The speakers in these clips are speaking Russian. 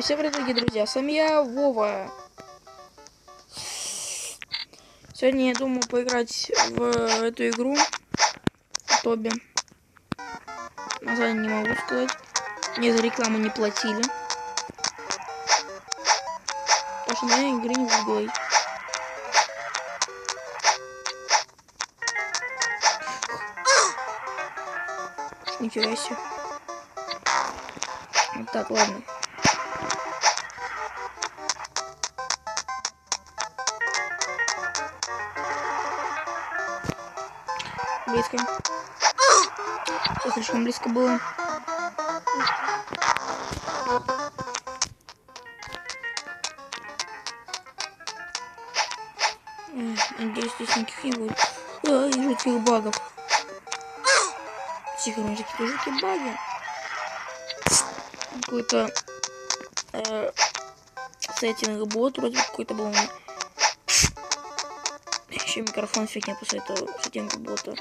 Всем привет, дорогие друзья, с вами я, Вова. Сегодня я думаю поиграть в эту игру Тоби. Название не могу сказать. Мне за рекламу не платили. Так что название игры не буду говорить. Нифига себе. Так, ладно. Близко. Все слишком близко было. Надеюсь, здесь никаких не будет. И жутких багов. Психологические жуткие баги. Какой-то сеттинг бот вроде какой-то был. Еще микрофон фигня после этого сеттинга бота.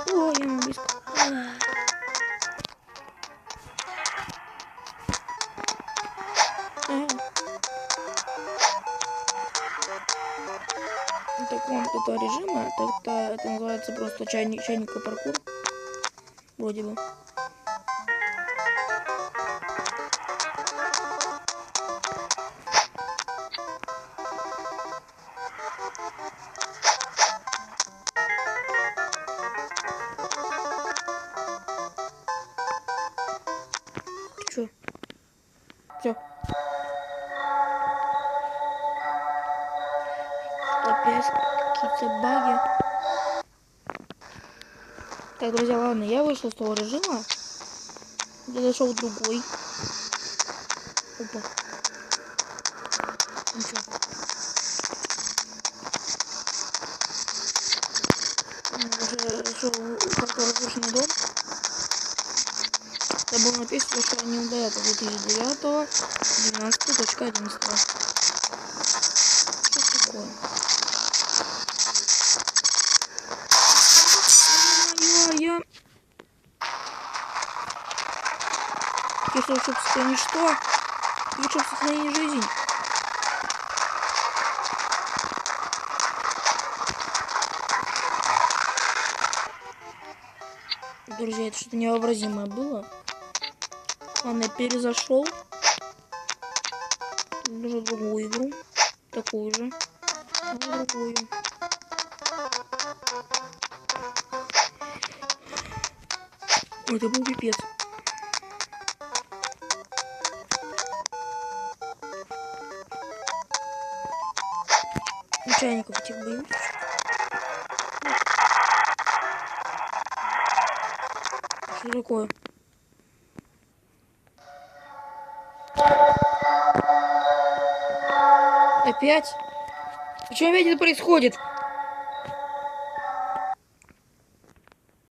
О, я близко. В таком режима, это называется просто чайниковый паркур. Вроде бы. Чё? Всё. Опять какие-то баги. Так, друзья, ладно, я вышел с того режима. Я зашел в другой. Опа. Ничего. Уже зашел в разрушенный дом. Там было написано, что они удалят 2009 12.11. Что такое? Если чтобы сохранить что? Или чтобы сохранить жизнь? Друзья, это что-то невообразимое было. Ладно, я перезашел. Даже другую игру. Такую же. Другую. Ой, это был пипец. Чайников этих боюсь. Что такое? Опять? Почему опять это происходит?